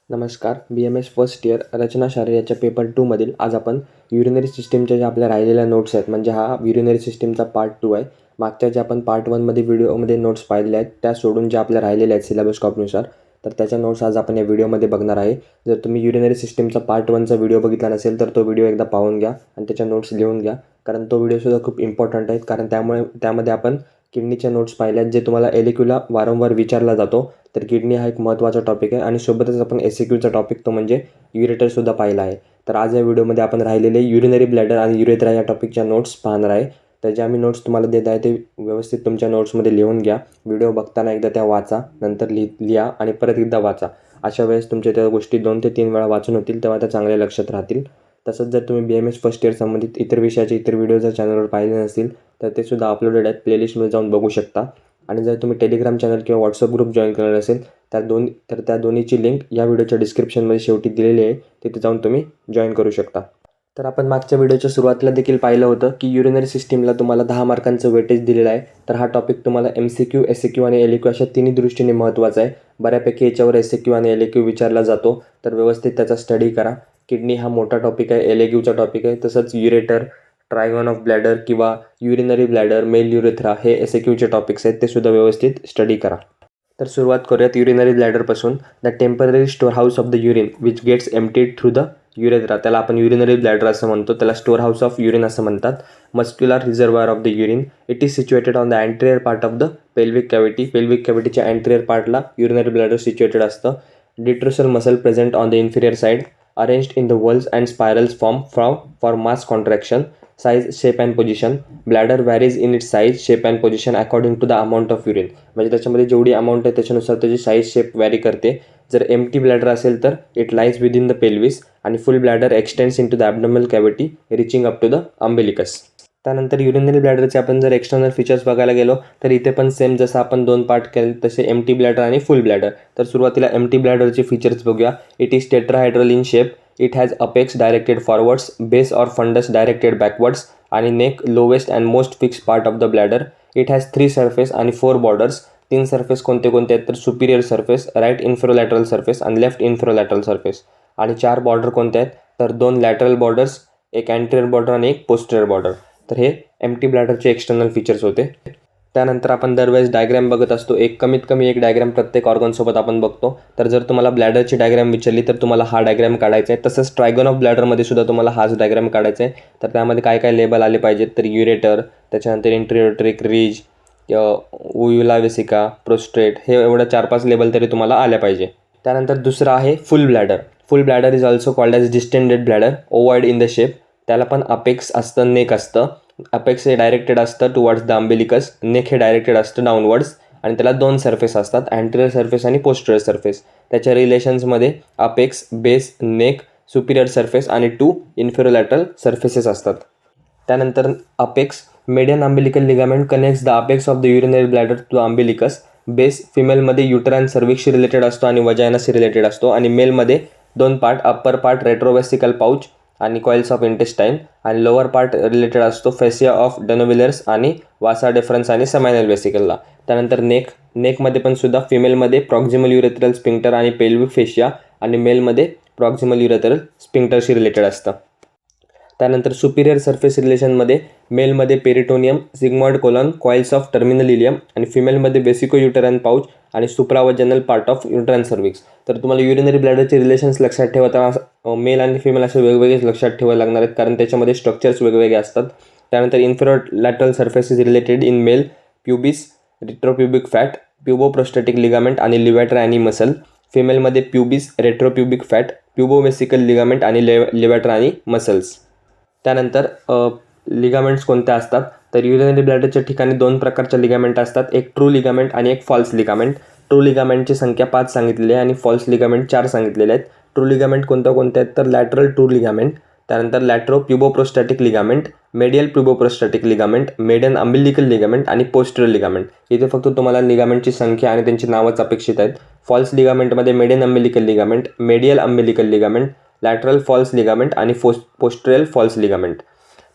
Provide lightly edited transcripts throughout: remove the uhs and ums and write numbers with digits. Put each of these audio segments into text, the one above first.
नमस्कार. BMS first year रचना शास्त्राच्या paper 2 मधील आज आपण युरिनरी सिस्टीमच्या ज्या आपल्या राहिलेल्या नोट्स आहेत, म्हणजे हा युरिनरी सिस्टीमचा पार्ट 2 आहे. मागच्या ज्या आपण पार्ट 1 मध्ये व्हिडिओमध्ये नोट्स पाहिलेल्या आहेत त्या सोडून ज्या आपल्या राहिलेल्या आहेत सिलेबस कॉपीनुसार, तर त्याच्या नोट्स आज आपण या व्हिडिओमध्ये बघणार आहे. जर तुम्ही युरिनरी सिस्टीमचा पार्ट 1चा व्हिडिओ बघितला नसेल तर तो व्हिडिओ एकदा पाहून घ्या आणि त्याच्या नोट्स लिहून घ्या, कारण तो व्हिडिओसुद्धा खूप इम्पॉर्टंट आहे. कारण त्यामध्ये आपण किडनीच्या नोट्स पाहिल्यात, जे तुम्हाला एल-क्यूला वारंवार विचारला जातो. तर किडनी हा एक महत्त्वाचा टॉपिक आहे आणि सोबतच आपण SAQचा टॉपिक तो म्हणजे युरेटरसुद्धा पाहिला आहे. तर आज या व्हिडिओमध्ये आपण राहिलेले युरिनरी ब्लॅडर आणि युरेथ्रा या टॉपिकच्या नोट्स पाहणार आहे. तर ज्या मी नोट्स तुम्हाला देत आहे ते व्यवस्थित तुमच्या नोट्समध्ये लिहून घ्या. व्हिडिओ बघताना एकदा त्या वाचा, नंतर लिहा आणि परत एकदा वाचा. अशा वेळेस तुमच्या त्या गोष्टी 2 ते 3 वेळा वाचून होतील, तेव्हा त्या चांगल्या लक्षात राहतील. तसंच जर तुम्ही BMS फर्स्ट इयर संबंधित इतर विषयाचे इतर व्हिडिओ जर चॅनलवर पाहिले नसतील तर ते सुद्धा अपलोडेड आहेत, प्लेलिस्टमध्ये जाऊन बघू शकता. आणि जर तुम्ही टेलिग्राम चॅनल किंवा व्हॉट्सअप ग्रुप जॉईन केलेला असेल तर त्या दोन्हीची लिंक या व्हिडिओच्या डिस्क्रिप्शनमध्ये शेवटी दिलेली आहे, तिथे जाऊन तुम्ही जॉईन करू शकता. तर आपण मागच्या व्हिडिओच्या सुरुवातीला देखील पाहिलं होतं की युरिनरी सिस्टीमला तुम्हाला 10 मार्कांचं वेटेज दिलेलं आहे. तर हा टॉपिक तुम्हाला MCQ, SAQ आणि LAQ अशा तिन्ही दृष्टीने महत्त्वाचा आहे. बऱ्यापैकी याच्यावर SAQ आणि LAQ विचारला जातो, तर व्यवस्थित त्याचा स्टडी करा. किडनी हा मोठा टॉपिक आहे, LAQचा टॉपिक आहे. तसंच युरेटर, ट्रायगॉन ऑफ ब्लॅडर किंवा युरिनरी ब्लॅडर, मेल युरेथ्रा हे SAQचे टॉपिक्स आहेत, ते सुद्धा व्यवस्थित स्टडी करा. तर सुरुवात करूयात युरिनरी ब्लॅडरपासून. The temporary store house of the urine which gets emptied through the urethra, त्याला आपण युरिनरी ब्लॅडर असं म्हणतो. त्याला स्टोअर हाऊस ऑफ युरिन असं म्हणतात. Muscular reservoir of the urine, it is situated on the anterior part of the pelvic cavity. Pelvic कॅव्हिटीच्या anterior पार्टला urinary bladder situated असतं. Detrusor muscle present on the inferior side, arranged in the walls and spirals for mass contraction. Size, shape and position, bladder varies in its size, shape and position according to the amount of urine. म्हणजे त्याच्यामध्ये जेवढी amount आहे त्याच्यानुसार त्याची size, shape vary करते. जर empty bladder असेल तर it lies within the pelvis आणि full bladder extends in to the abdominal cavity reaching up to the umbilicus. त्यानंतर युरिनरी ब्लॅडरचे आपण जर एक्सटर्नल फीचर्स बघायला गेलो तर इथे पण सेम जसं आपण 2 पार्ट केले तसे एम्प्टी ब्लॅडर आणि फुल ब्लॅडर. तर सुरुवातीला एम्प्टी ब्लॅडरचे फीचर्स बघूया. It is tetrahedral in shape, it has apex directed forwards, base or fundus directed backwards आणि neck lowest and most fix part of the bladder. It has 3 surface आणि 4 borders. 3 surface कोणते कोणते आहेत तर superior surface, right inferolateral surface आणि left inferolateral surface. आणि 4 border कोणते आहेत तर 2 लॅटरल बॉर्डर्स, एक अँटेरियर बॉर्डर आणि एक पोस्टेरियर बॉर्डर. तर हे एम्प्टी ब्लॅडरचे एक्सटर्नल फीचर्स होते. त्यानंतर आपण दरवेळेस डायग्रॅम बघत असतो, कमीत कमी एक डायग्रॅम प्रत्येक ऑर्गनसोबत आपण बघतो. तर जर तुम्हाला ब्लॅडरची डायग्रॅम विचारली तर तुम्हाला हा डायग्रॅम काढायचा आहे. तसंच ट्रायगॉन ऑफ ब्लॅडरमध्ये सुद्धा तुम्हाला हाच डायग्रॅम काढायचा आहे. तर त्यामध्ये काय काय लेबल आले पाहिजेत तर युरेटर, त्याच्यानंतर इंट्रियोट्रिक रिज, उयुला वेसिका, प्रोस्ट्रेट, हे एवढं 4-5 लेबल तरी तुम्हाला आल्या पाहिजे. त्यानंतर दुसरं आहे फुल bladder. Full bladder is also called as distended bladder, ovoid in the shape. त्याला पण अपेक्स असतं, नेक असतं. अपेक्स हे डायरेक्टेड असतं टुवर्ड्स द अम्बिलिकस, नेक हे डायरेक्टेड असतं डाऊनवर्ड्स आणि त्याला 2 सर्फेस असतात, अँटेरियर सर्फेस आणि पोस्टेरियर सर्फेस. त्याच्या रिलेशन्समध्ये apex, base, neck, superior surface आणि 2 इन्फेरोलॅटरल सर्फेसेस असतात. त्यानंतर apex, median umbilical ligament connects the apex of the urinary bladder to umbilicus. Base फिमेलमध्ये युटराइन सर्विक्सशी रिलेटेड असतो आणि वजायनाशी रिलेटेड असतो. आणि मेलमध्ये 2 part, upper part retrovesical pouch आणि कॉइल्स ऑफ इंटेस्टाईन आणि लोअर पार्ट रिलेटेड असतो फेसिया ऑफ डेनोव्हिलर्स आणि वासा डेफरन्स आणि समायनल वेसिकलला. त्यानंतर नेकमध्ये पण सुद्धा फिमेलमध्ये प्रॉक्झिमल युरेथ्रल स्पिंक्टर आणि पेल्विक फेशिया आणि मेलमध्ये प्रॉक्झिमल युरेथ्रल स्पिंक्टरशी रिलेटेड असतं. त्यानंतर सुपिरियर सर्फेस रिलेशनमध्ये मेलमध्ये peritoneum, sigmoid colon, coils of terminal ileum आणि फिमेलमध्ये बेसिको युटेराइन पाउच आणि supravaginal part of uterine cervix. तर तुम्हाला युरिनरी ब्लॅडरचे रिलेशन्स लक्षात ठेवताना मेल आणि फिमेल असे वेगवेगळेच लक्षात ठेवायला लागणार आहेत, कारण त्याच्यामध्ये स्ट्रक्चर्स वेगवेगळे असतात. त्यानंतर inferolateral surface is related in male, pubis, retropubic fat, puboprostatic ligament आणि लिव्हॅटर आणि मसल. फिमेलमध्ये pubis, retropubic fat, pubovesical ligament आणि लिव्हॅटर आणि मसल्स. त्यानंतर लिगामेंट्स कोणत्या असतात तर युरिनरी ब्लॅडरच्या ठिकाणी 2 प्रकारच्या लिगामेंट असतात, एक ट्रू लिगामेंट आणि एक फॉल्स लिगामेंट. ट्रू लिगामेंटची संख्या 5 सांगितलेली आहे आणि फॉल्स लिगामेंट 4 सांगितलेले आहेत. ट्रू लिगामेंट कोणत्या आहेत तर लॅटरल ट्रू लिगामेंट, त्यानंतर latero puboprostatic ligament, medial puboprostatic ligament, median umbilical ligament आणि पोस्टेरियर लिगामेंट. इथे फक्त तुम्हाला लिगामेंटची संख्या आणि त्यांची नावच अपेक्षित आहेत. फॉल्स लिगामेंटमध्ये median umbilical ligament, medial umbilical ligament, lateral false ligament आणि पोस्टेरियल फॉल्स लिगामेंट.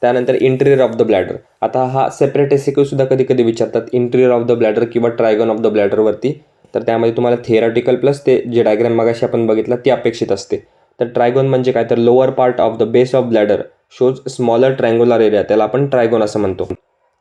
त्यानंतर इंटिरियर ऑफ द ब्लॅडर. आता हा सेपरेट SAQ सुद्धा कधी कधी विचारतात इंटिरियर ऑफ द ब्लॅडर किंवा ट्रायगॉन ऑफ द ब्लॅडरवरती. तर त्यामध्ये तुम्हाला थिअरॉटिकल प्लस ते जे डायग्राम मगाशी आपण बघितलं ते अपेक्षित असते. तर ट्रायगोन म्हणजे काय, तर lower part of the base of bladder shows smaller triangular area, त्याला आपण ट्रायगोन असं म्हणतो.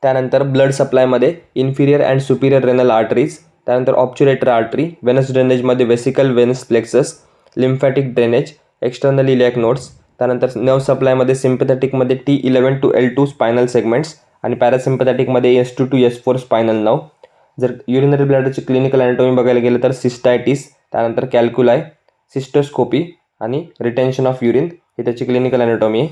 त्यानंतर ब्लड सप्लायमध्ये inferior and superior renal arteries, त्यानंतर ऑब्च्युरेटर आर्टरी, वेनस ड्रेनेजमध्ये vesical venous plexus, lymphatic drainage, external iliac nodes. त्यानंतर नर्व सप्लायमध्ये सिम्पॅथॅटिकमध्ये T11 to L2 spinal segments आणि पॅरासिम्पॅथॅटिकमध्ये S2 to S4 spinal nerve. जर युरिनरी ब्लॅडरची क्लिनिकल ॲनाटॉमी बघायला गेलं तर सिस्टायटिस, त्यानंतर कॅल्क्युलाय, सिस्टोस्कोपी आणि रिटेन्शन ऑफ युरिन ही त्याची क्लिनिकल ॲनाटॉमी आहे.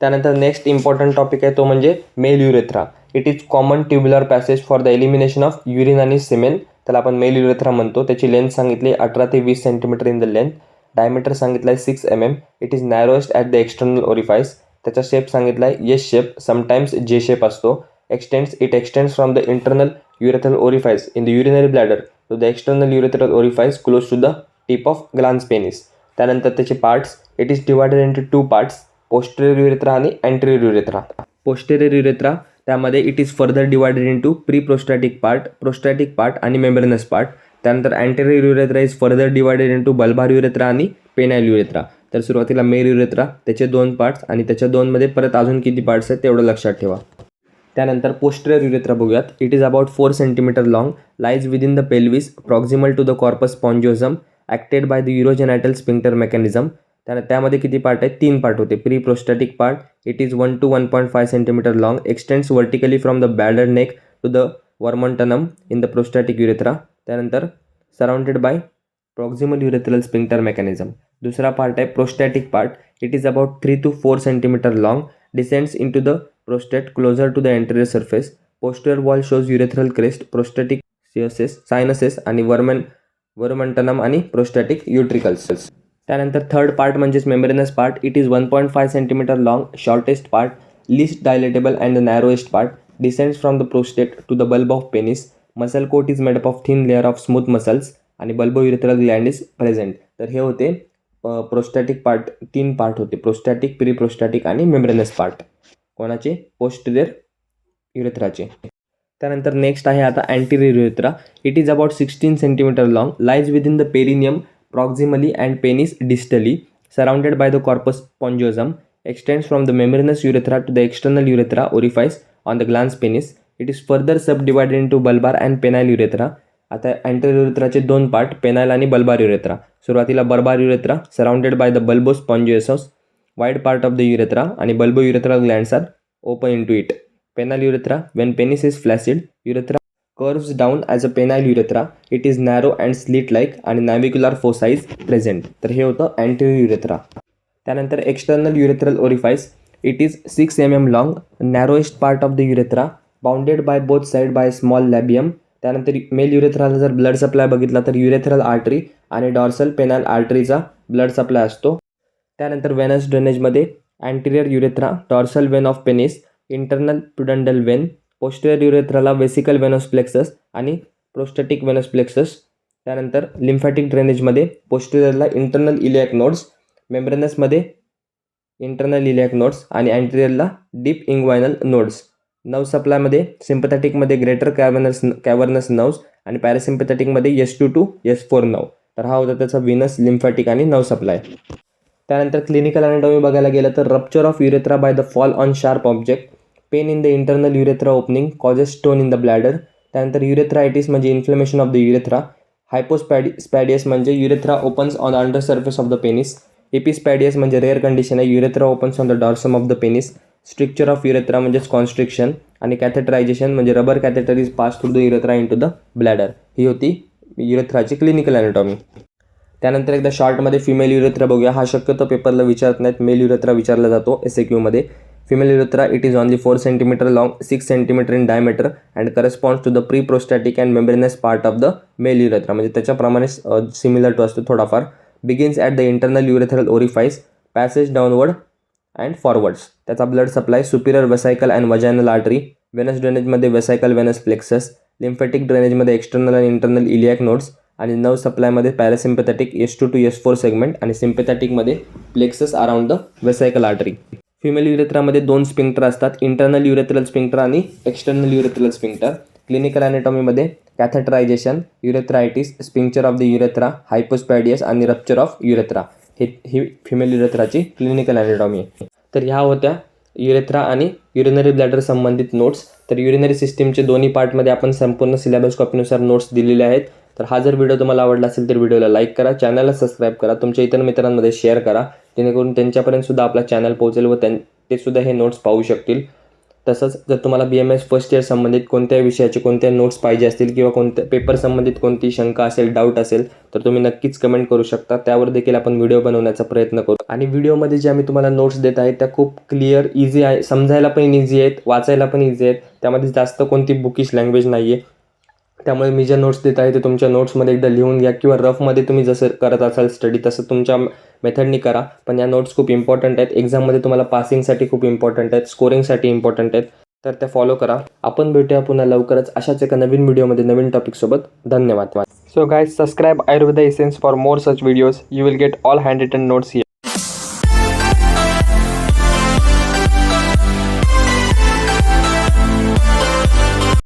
त्यानंतर नेक्स्ट इम्पॉर्टंट टॉपिक आहे तो म्हणजे male urethra. It is common tubular passage for the elimination of urine आणि सिमेन, त्याला आपण मेल युरेथ्रा म्हणतो. त्याची लेंथ सांगितली 18 ते 20 centimetre in the length. Diameter सांगितलं आहे 6 mm. It is narrowest at the external orifice. त्याचा शेप सांगितला आहे S shape, sometimes J shape असतो. It extends from the internal urethral orifice in the urinary bladder to the external urethral orifice close to the tip of glans penis. त्यानंतर त्याचे parts, it is divided into 2 parts, posterior urethra आणि anterior urethra. Posterior urethra त्यामध्ये it is further divided into pre prostatic part आणि membranous part. त्यानंतर anterior urethra is further divided into bulbar urethra आणि penile urethra. तर सुरुवातीला mail urethra, त्याचे 2 parts आणि त्याच्या 2मध्ये परत अजून किती पार्ट्स आहेत तेवढं लक्षात ठेवा. त्यानंतर पोस्टेरियर युरेथ्रा बघूयात. It is about 4 centimetre long, lies within the pelvis, proximal to the corpus spongiosum, acted by the urogenital sphincter mechanism. त्यामध्ये किती पार्ट आहेत, 3 पार्ट होते. Pre prostatic part, it is 1 to 1.5 centimetre long, extends vertically from the bladder neck to the verumontanum in the prostatic urethra. त्यानंतर surrounded by proximal urethral sphincter mechanism. दुसरा part आहे prostatic part. It is about 3 to 4 centimetre long, descends in to the prostate closer to the anterior surface. Posterior wall shows urethral crest, prostatic sinuses आणि verumontanum आणि prostatic utricles. त्यानंतर third part म्हणजेच membranous part. It is 1.5 centimetre long, shortest part, least dilatable and the narrowest part, descends from the prostate to the bulb of penis. Muscle coat is made up of thin layer of smooth muscles आणि bulbo urethral Gland is present. तर हे होते prostatic part. 3 part होते, prostatic, pre prostatic आणि membranous part. कोणाचे, posterior युरेथ्राचे. त्यानंतर next आहे आता anterior urethra. It is about 16 centimetre long, lies within the perineum proximally and penis distally, surrounded by the corpus spongiosum, extends from the membranous urethra to the external urethra orifice on the glans penis. It is further subdivided into bulbar and penile urethra. आता anterior urethraचे 2 part, penile आणि bulbar urethra. सुरुवातीला bulbar urethra, surrounded by the bulbo spongiosus, wide part of the urethra आणि bulbo urethral glands are open into it. Penile urethra, when penis is flaccid, urethra curves down as a penile urethra. It is narrow and slit-like आणि navicular foci is present. तर हे होतं anterior urethra. त्यानंतर external urethral orifice. It is 6 mm long, narrowest part of the urethra, bounded by both sides by a small labium. त्यानंतर male युरेथ्राला जर blood supply बघितला तर युरेथ्रल आर्टरी आणि डॉर्सल पेनाइल आर्टरीचा ब्लड सप्लाय असतो. त्यानंतर वेनस ड्रेनेजमध्ये anterior urethra, dorsal vein of penis, internal pudendal vein. Posterior युरेथ्राला वेसिकल वेनस प्लेक्सस आणि प्रोस्टॅटिक वेनस प्लेक्सस. त्यानंतर लिम्फॅटिक ड्रेनेजमध्ये पोस्टेरियरला इंटरनल इलियाक नोड्स, मेम्ब्रेनसमध्ये इंटरनल इलियाक नोड्स आणि अँटेरियरला डीप इंग्वायनल नोड्स. नर्व सप्लायमध्ये सिम्पथॅटिकमध्ये ग्रेटर कॅव्हर्नस नर्व्स आणि पॅरासिम्पथॅटिकमध्ये S2 to S4 नर्व. तर हा होता त्याचा व्हीनस, लिम्फॅटिक आणि नर्व सप्लाय. त्यानंतर क्लिनिकल ॲनाटॉमी बघायला गेलं तर rupture of urethra by the fall on sharp object, pain in the internal urethra opening causes stone in the bladder. त्यानंतर युरेथ्रायटिस म्हणजे inflammation of the urethra. Hypospadias म्हणजे urethra opens on the under surface of the penis. Epispadias म्हणजे rare condition आहे, urethra opens on the dorsum of the penis. Stricture of urethra म्हणजेच constriction आणि catheterization म्हणजे rubber catheter is pass through the urethra in to the bladder. ही होती युरेथ्राची clinical anatomy. त्यानंतर एकदा शॉर्टमध्ये फिमेल युरेथ्रा बघूया. हा शक्यतो पेपरला विचारत नाहीत, मेल युरेथ्रा विचारला जातो SAQमध्ये. Female urethra, it is only 4 cm long, 6 cm in diameter and corresponds to the pre-prostatic and membranous part of the male urethra. म्हणजे त्याच्याप्रमाणे सिमिलर टू असतो थोडाफार. Begins at the internal urethral orifice, passes downward and forwards. त्याचा blood supply superior vesical and vaginal artery, venous ड्रेनेजमध्ये vesical venous plexus, lymphatic ड्रेनेजमध्ये external आणि internal iliac nodes आणि nerve सप्लायमध्ये parasympathetic S2 to S4 segment आणि सिम्पॅथॅटिकमध्ये plexus around the vesical artery. Female युरेथ्रामध्ये 2 sphincter असतात, इंटरनल युरेथ्रल स्पिंक्टर आणि एक्सटर्नल युरेथ्रल स्पिंक्टर. क्लिनिकल ॲनाटॉमीमध्ये catheterization, urethritis, stricture of the urethra, hypospadias आणि रप्चर ऑफ युरेथ्रा. ही फिमेल युरेथ्राची क्लिनिकल ॲनाटॉमी आहे. तर ह्या होत्या युरेथ्रा आणि युरिनरी ब्लॅडर संबंधित नोट्स. तर युरिनरी सिस्टीमचे दोन्ही पार्टमध्ये आपण संपूर्ण सिलेबस कॉपीनुसार नोट्स दिलेले आहेत. तर हा जर व्हिडिओ तुम्हाला आवडला असेल तर व्हिडिओला लाईक करा, चॅनलला सबस्क्राईब करा, तुमच्या इतर मित्रांमध्ये शेअर करा, जेणेकरून त्यांच्यापर्यंत सुद्धा आपला चॅनल पोहोचेल व ते सुद्धा हे नोट्स पाहू शकतील. तसंच जर तुम्हाला BMS फर्स्ट इयर संबंधित कोणत्याही विषयाचे कोणत्या नोट्स पाहिजे असतील किंवा कोणत्या पेपर संबंधित कोणती शंका असेल, डाऊट असेल तर तुम्ही नक्कीच कमेंट करू शकता. त्यावर देखील आपण व्हिडिओ बनवण्याचा प्रयत्न करू. आणि व्हिडिओमध्ये जे आम्ही तुम्हाला नोट्स देत आहे त्या खूप क्लिअर, इझी आहे, समजायला पण इझी आहेत, वाचायला पण इझी आहेत. त्यामध्ये जास्त कोणती बुकिश लँग्वेज नाही आहे. त्यामुळे मी ज्या नोट्स देत आहे ते तुमच्या नोट्समध्ये एकदा लिहून घ्या किंवा रफमध्ये तुम्ही जसं करत असाल स्टडी तसं तुमच्या मेथडनी करा. पण या नोट्स खूप इम्पॉर्टंट आहेत. एक्झाममध्ये तुम्हाला पासिंगसाठी खूप इम्पॉर्टंट आहेत, स्कोरिंगसाठी इम्पॉर्टंट आहेत. तर त्या फॉलो करा. आपण भेटूया पुन्हा लवकरच अशाच एका नवीन व्हिडिओमध्ये नवीन टॉपिकसोबत. धन्यवाद. So guys, subscribe Ayurveda Essence for more such videos. You will get all handwritten notes here.